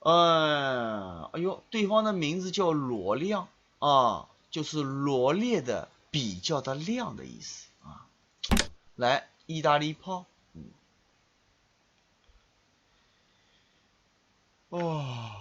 哎呦，对方的名字叫罗亮啊，就是罗列的比较的亮的意思啊。来，意大利炮，哦，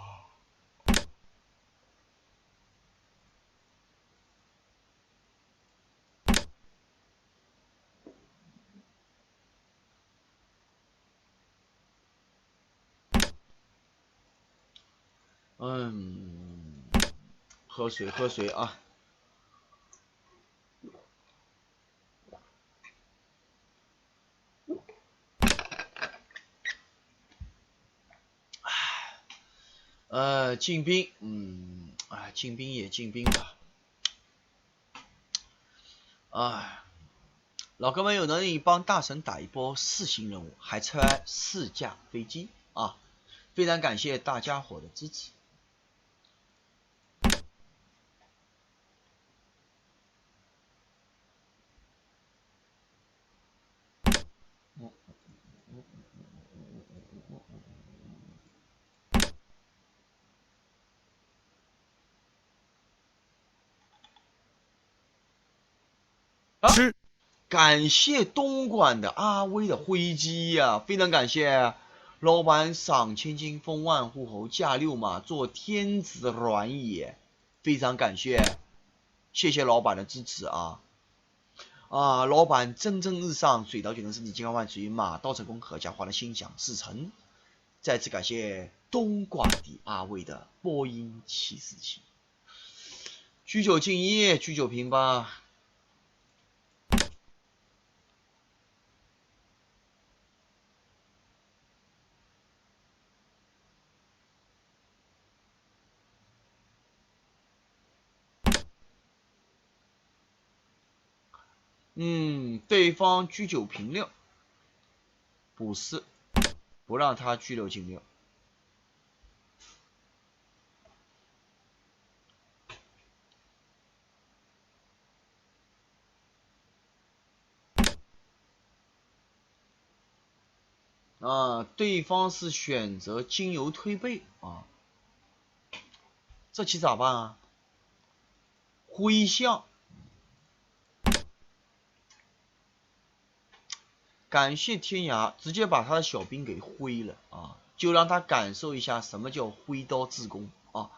喝水喝水啊。进兵，进兵也进兵吧。老哥们有能力帮大神打一波4星任务，还拆4架飞机啊！非常感谢大家伙的支持。吃，感谢东莞的阿威的飞机呀、非常感谢老板赏千金封万户侯驾6马做天子软也，非常感谢，谢谢老板的支持啊！老板蒸蒸日上，水到渠成，身体健康万岁，马到成功，阖家欢乐，心想事成。再次感谢东莞的阿威的波音747，居酒敬业，居酒平吧。对方居9平6，补4，不让他居6进6。对方是选择金油推背啊，这棋咋办啊？挥象，感谢天涯，直接把他的小兵给挥了啊，就让他感受一下什么叫挥刀自宫啊。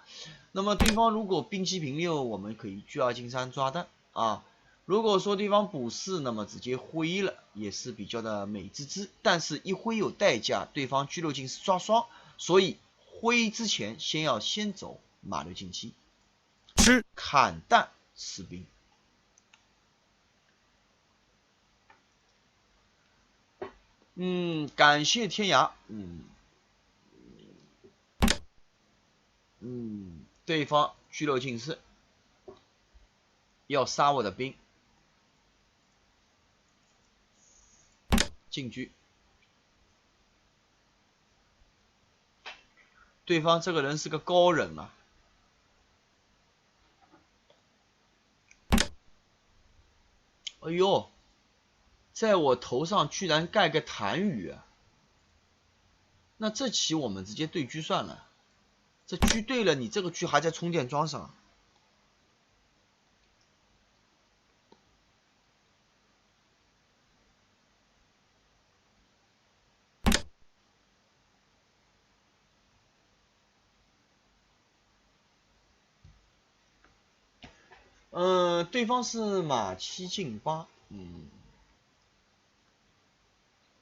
那么对方如果兵7平6，我们可以居2进3抓蛋啊。如果说对方补4，那么直接挥了也是比较的美滋滋，但是一挥有代价，对方居6进4抓双，所以挥之前先走马6进7，吃砍蛋士兵。感谢天涯，对方居6进4，要杀我的兵，进车。对方这个人是个高人啊！哎呦，在我头上居然盖个痰盂啊！那这棋我们直接对车算了，这车对了，你这个车还在充电桩上。对方是马7进8，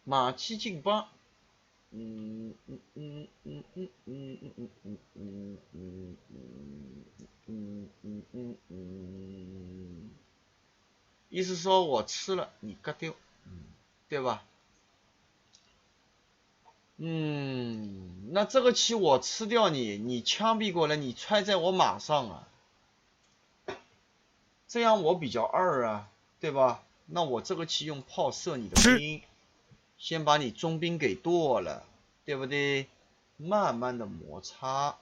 马7进8，意思说我吃了你割掉，对吧？那这个棋我吃掉你，你枪毙过来，你踹在我马上啊，这样我比较二啊，对吧？那我这个棋用炮射你的兵，先把你中兵给剁了，对不对？慢慢的摩擦，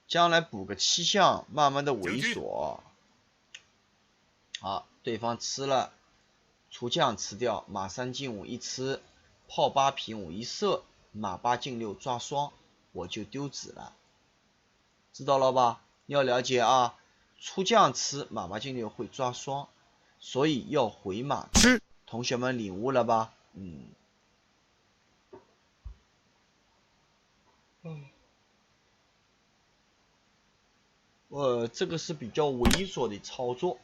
将来补个7象，慢慢的猥琐。好，对方吃了，出将吃掉，马3进5一吃，炮8平5一射，马8进6抓双，我就丢子了，知道了吧？要了解啊，出将吃马8进6会抓双，所以要回马吃，同学们领悟了吧？这个是比较猥琐的操作，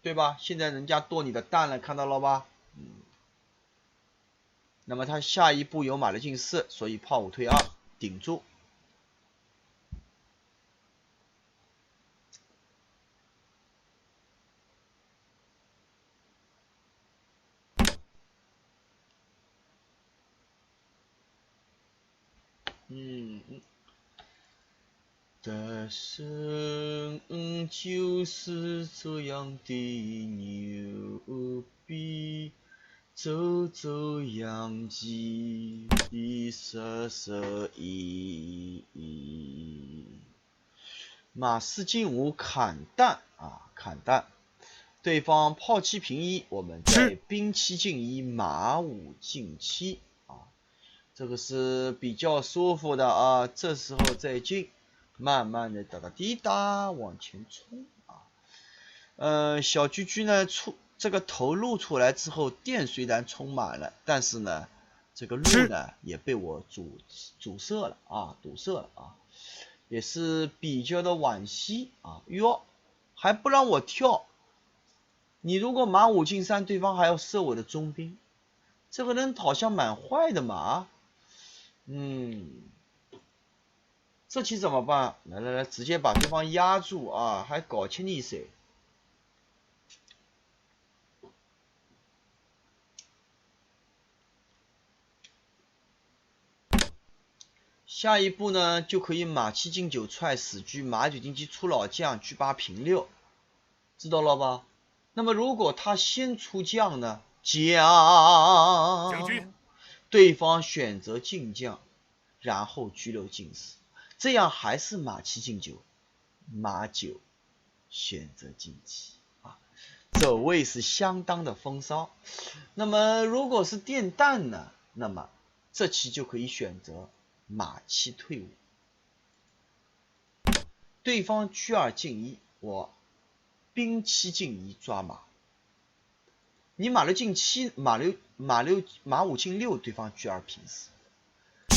对吧？现在人家剁你的蛋了，看到了吧？那么他下一步有马6进4，所以炮5退2，顶住。人生就是这样的牛逼，走走样机，色色意。马4进5砍蛋啊，砍蛋。对方炮7平1，我们再兵7进1，马5进7啊，这个是比较舒服的啊。这时候再进，慢慢的哒哒滴答往前冲啊。小居居呢这个头露出来之后，电虽然充满了，但是呢，这个路呢也被我堵塞了啊，也是比较的惋惜啊。哟，还不让我跳。你如果马5进3，对方还要射我的中兵，这个人好像蛮坏的嘛。这棋怎么办？来，直接把对方压住啊，还搞清一色。下一步呢，就可以马7进9踹死车，马9进7出老将，车8平6，知道了吧？那么如果他先出将呢？将军，对方选择进将，然后车6进4，这样还是马7进9，马9选择进7啊，走位是相当的风骚。那么如果是电蛋呢？那么这棋就可以选择马7退5，对方车2进1，我兵7进1抓马。你马6进7，马5进6，对方车2平4。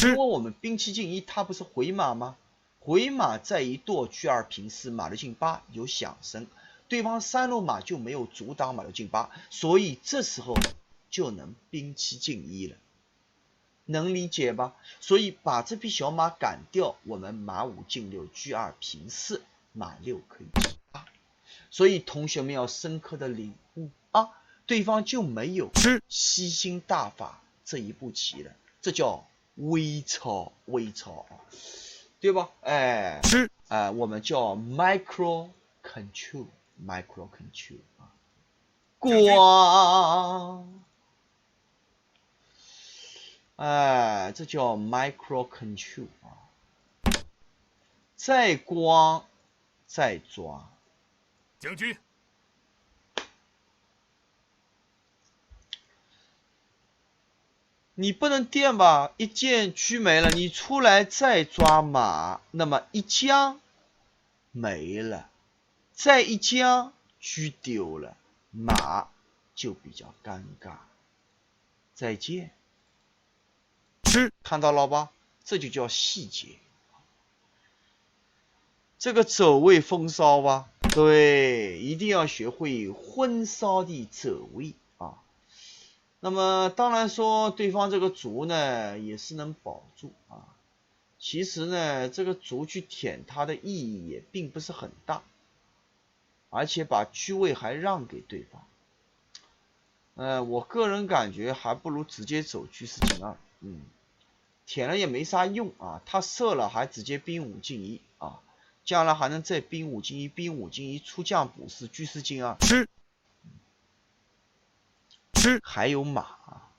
因为我们兵7进1，他不是回马吗？回马再一剁，车2平4，马6进8有响声，对方3路马就没有阻挡马6进8，所以这时候就能兵7进1了。能理解吧？所以把这匹小马赶掉，我们马5进6，车2平4，马6可以进8。所以同学们要深刻的领悟啊，对方就没有吸星大法这一步棋了，这叫微操，对吧？我们叫 micro control 啊，光。这叫 micro control 啊，再光再抓。将军，你不能电吧？一箭车没了，你出来再抓马，那么一将没了，再一将车丢了，马就比较尴尬。再见。看到了吧？这就叫细节。这个走位风骚吧？对，一定要学会荤骚的走位啊。那么当然说对方这个卒呢也是能保住啊。其实呢这个卒去舔它的意义也并不是很大，而且把车位还让给对方。我个人感觉还不如直接走车4进2。舔了也没啥用啊，他射了还直接兵5进1啊，将来还能再兵5进1，兵5进1出将补4，车4进2。还有马啊。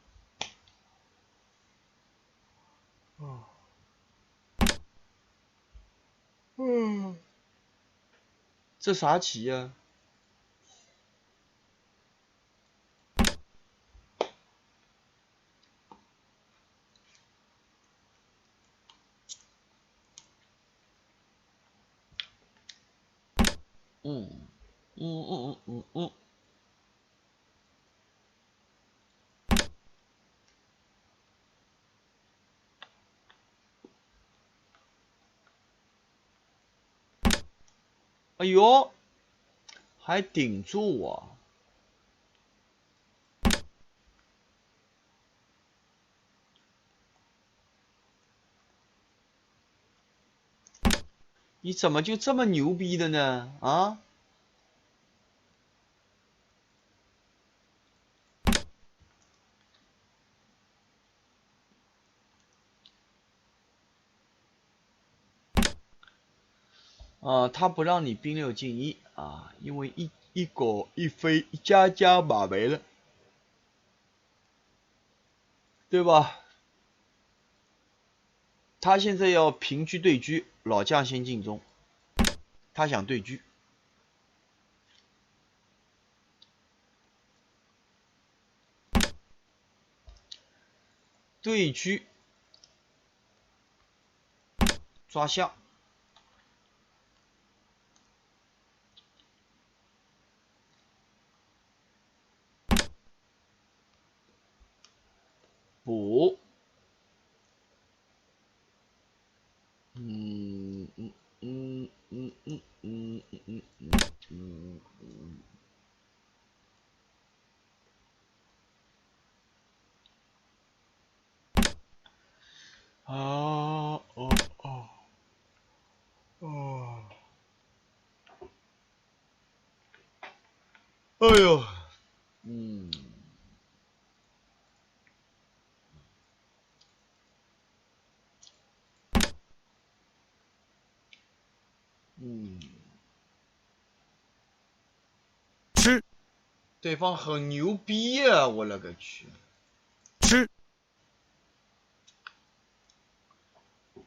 这啥棋呀？嗯嗯嗯嗯嗯。哎呦，还顶住啊！你怎么就这么牛逼的呢？啊？他不让你兵6进1啊，因为一狗一飞一家家马没了，对吧？他现在要平车对车，老将先进中，他想对车，对车抓象，补，嗯嗯嗯嗯嗯嗯嗯嗯嗯嗯，啊哦哦哦，哎呦，嗯嗯，吃，对方很牛逼啊！我勒个去，吃，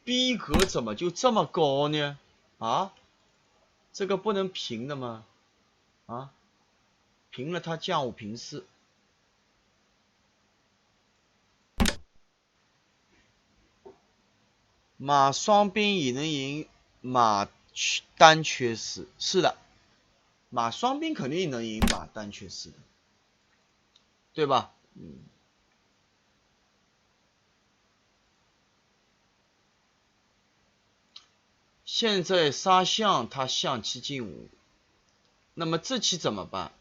逼格怎么就这么高呢？啊，这个不能平的吗？啊，平了他将5平4，马双兵也能赢，马单缺4，是的，马双兵肯定能赢马单缺4的，对吧？嗯，现在杀象，他象7进5，那么这棋怎么办？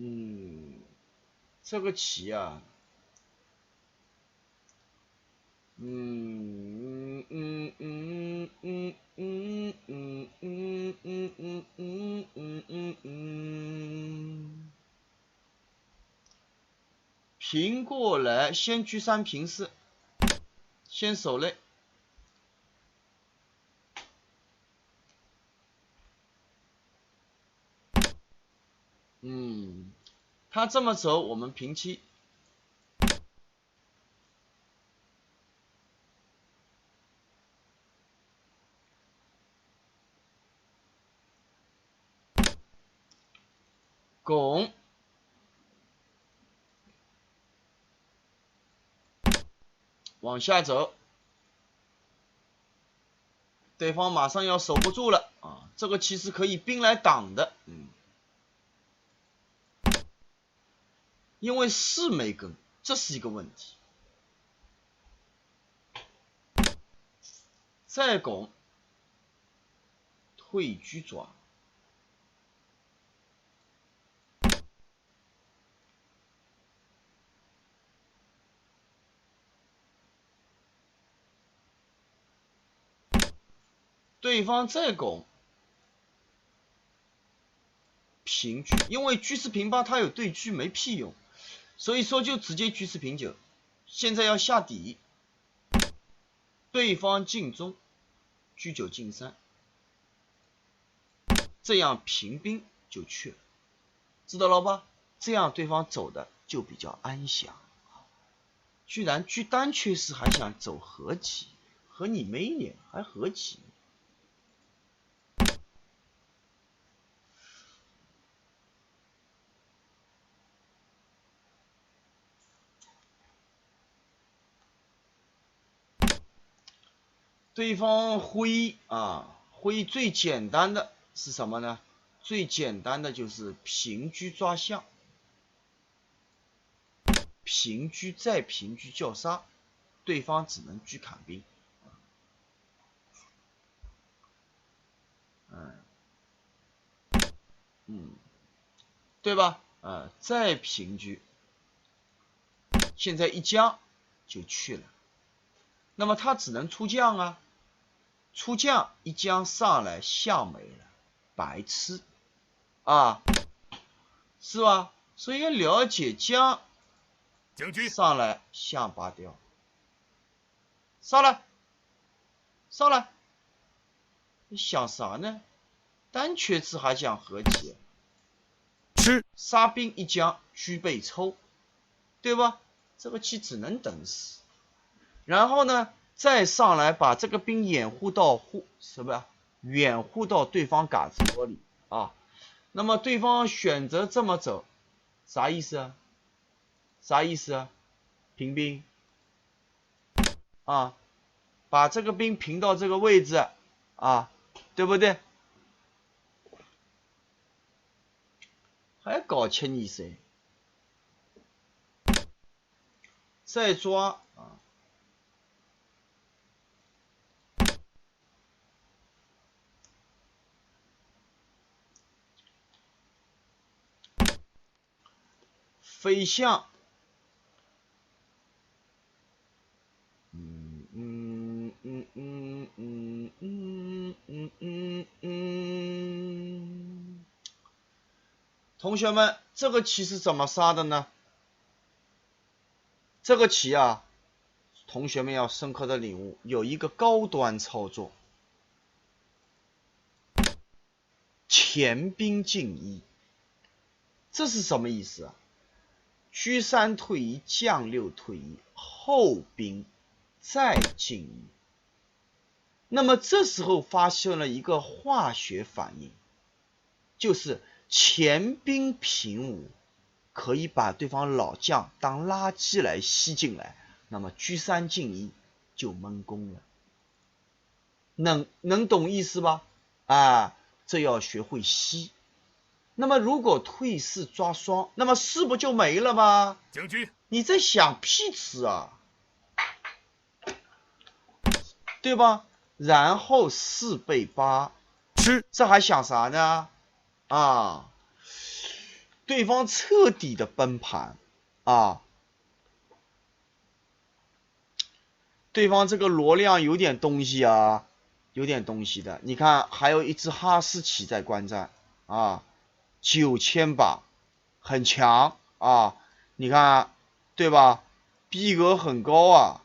嗯，这个棋啊，嗯嗯嗯嗯嗯嗯嗯嗯嗯嗯嗯嗯，平过来，先车3平4，先守肋。嗯，他这么走，我们平七，拱往下走，对方马上要守不住了啊！这个其实可以兵来挡的，因为士没跟，这是一个问题。再拱，退车抓，对方再拱，平车，因为车4平8，他有对车没屁用，所以说就直接车4平9。现在要下底，对方进中，车9进3，这样平兵就去了，知道了吧？这样对方走的就比较安详。居然居单缺4还想走和棋，和你没脸，还和棋？对方挥啊，挥最简单的是什么呢？最简单的就是平车抓象，平车再平车叫杀，对方只能车砍兵。对吧？再平车，现在一将就去了，那么他只能出将啊，出将一将上来象没了，白吃啊，是吧？所以要了解将上来象拔掉，上来，上来，你想啥呢？单缺字还想和解？吃杀兵一将车被抽，对吧？这个棋只能等死。然后呢，再上来把这个兵掩护到掩护到对方嘎子窝里啊。那么对方选择这么走，啥意思啊？啥意思啊？平兵啊，把这个兵平到这个位置啊，对不对？还搞切你谁？再抓啊！飞象，同学们，这个棋是怎么杀的呢？这个棋啊，同学们要深刻的领悟，有一个高端操作，前兵进一，这是什么意思啊？车3退一，将6退一，后兵再进一。那么这时候发生了一个化学反应，就是前兵平5，可以把对方老将当垃圾来吸进来，那么车3进一就闷攻了。能懂意思吧？啊，这要学会吸。那么如果退4抓双，那么4不就没了吗？将军，你在想屁吃啊，对吧？然后4被8，这还想啥呢？啊，对方彻底的崩盘啊！对方这个罗亮有点东西啊，有点东西的。你看，还有一只哈士奇在观战啊，9000把，很强啊！你看，对吧？逼格很高啊。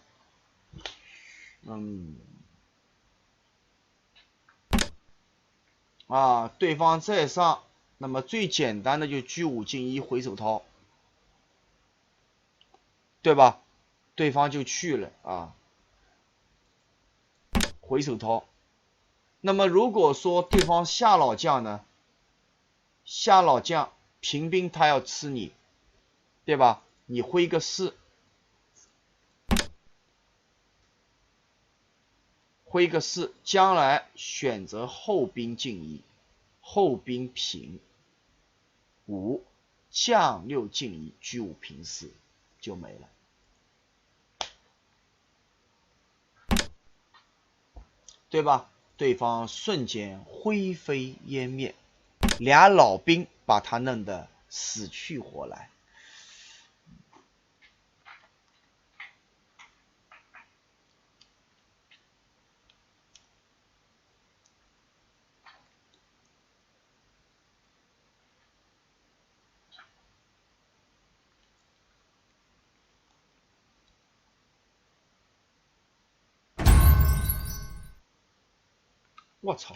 对方再上，那么最简单的就车5进一回手掏，对吧？对方就去了啊，回手掏。那么如果说对方下老将呢？下老将平兵他要吃你，对吧？你挥个4，挥个4，将来选择后兵进一，后兵平5，将6进一，车5平4就没了。对吧？对方瞬间灰飞烟灭，俩老兵把他弄得死去活来。我操，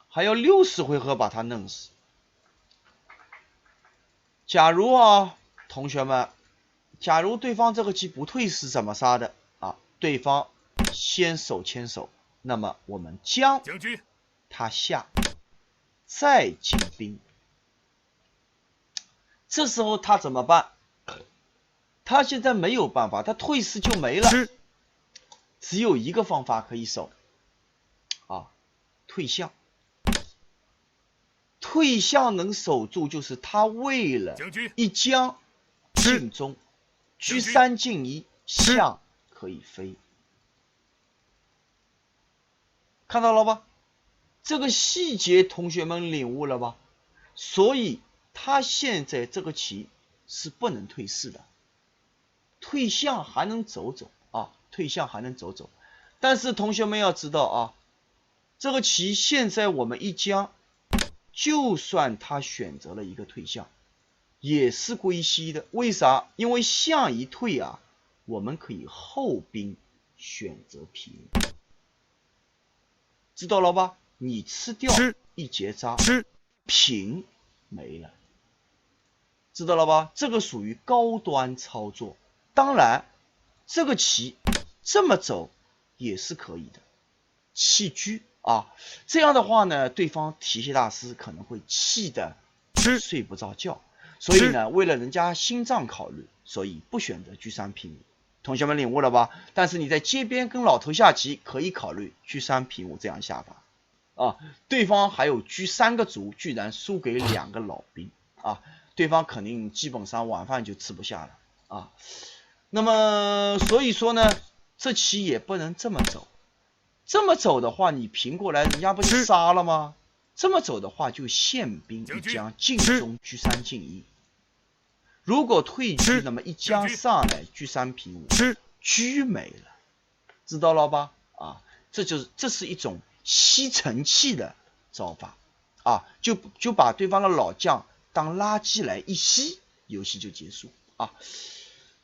还要60回合把他弄死。假如啊，同学们，假如对方这个棋不退是怎么杀的啊？对方先手牵手，那么我们将他下，再进兵。这时候他怎么办？他现在没有办法，他退4就没了，只有一个方法可以守，啊，退象。退象能守住，就是他为了一将进中，车3进1，象可以飞。看到了吧？这个细节同学们领悟了吧？所以他现在这个棋是不能退士的，退象还能走走啊，退象还能走走。但是同学们要知道啊，这个棋现在我们一将，就算他选择了一个退象，也是归西的。为啥？因为象一退啊，我们可以后兵选择平，知道了吧？你吃掉一结扎，平没了，知道了吧？这个属于高端操作。当然，这个棋这么走也是可以的，弃车啊，这样的话呢，对方提鞋大师可能会气得睡不着觉，所以呢，为了人家心脏考虑，所以不选择车3平5。同学们领悟了吧？但是你在街边跟老头下棋，可以考虑车3平5这样下法啊。对方还有车3个卒，居然输给2个老兵啊，对方肯定基本上晚饭就吃不下了啊。那么所以说呢，这棋也不能这么走。这么走的话，你平过来，人家不是杀了吗？这么走的话，就限兵一将进中，车3进1。如果退车，那么一将上来，车3平5，车没了，知道了吧？啊，这是一种吸尘器的招法啊，就把对方的老将当垃圾来一吸，游戏就结束啊。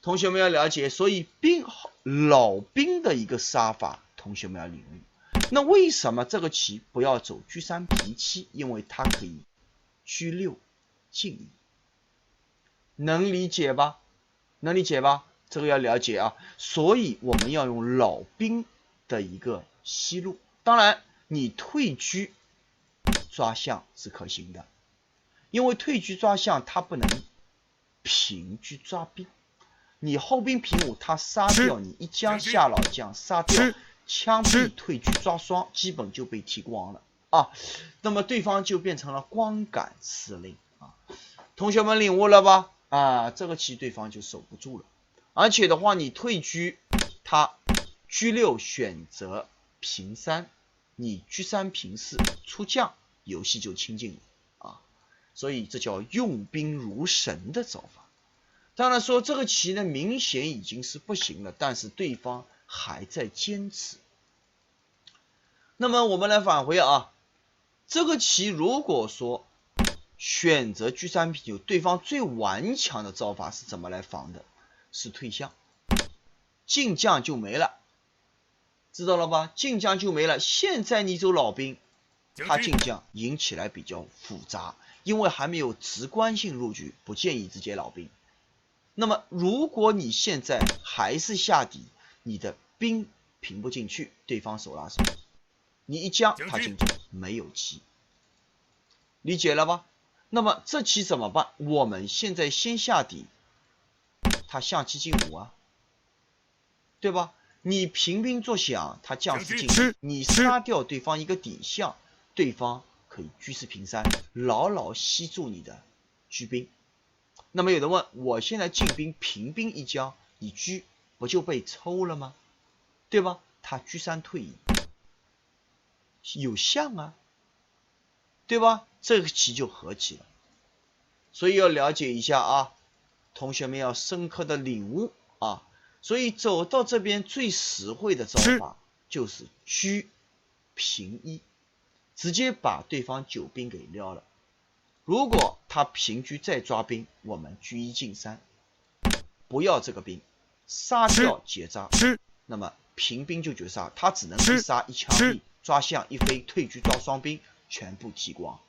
同学们要了解，所以老兵的一个杀法，同学们要领悟。那为什么这个棋不要走车3平7？因为它可以车6进1，能理解吧？能理解吧？这个要了解啊。所以我们要用老兵的一个思路。当然，你退车抓象是可行的，因为退车抓象它不能平车抓兵。你后兵平5，他杀掉你一将下老将，杀掉枪毙退车抓双，基本就被踢光了啊。那么对方就变成了光杆司令啊。同学们领悟了吧？啊，这个棋对方就守不住了。而且的话，你退车，他车6选择平3，你车3平4出将，游戏就清净了啊。所以这叫用兵如神的招法。当然说这个棋呢，明显已经是不行了，但是对方还在坚持。那么我们来返回啊，这个棋如果说选择车3平9，对方最顽强的招法是怎么来防的？是退象，进将就没了，知道了吧？进将就没了。现在你走老兵，他进将赢起来比较复杂，因为还没有直观性入局，不建议直接老兵。那么如果你现在还是下底，你的兵平不进去，对方手拉手，你一将他进将没有棋，理解了吧？那么这棋怎么办？我们现在先下底，他象7进5啊，对吧？你平兵作响，他将4进1，你杀掉对方一个底象，对方可以车4平3，牢牢吸住你的车兵。那么有人问，我现在进兵平兵一将，你车不就被抽了吗？对吧？他车3退1，有象啊，对吧？这个棋就合棋了。所以要了解一下啊，同学们要深刻的领悟啊。所以走到这边最实惠的招法就是车平1，直接把对方9兵给撩了。如果他平车再抓兵，我们车1进3，不要这个兵，杀掉结扎，那么平兵就绝杀，他只能一杀一枪毙，抓象一飞，退车抓双兵，全部踢光。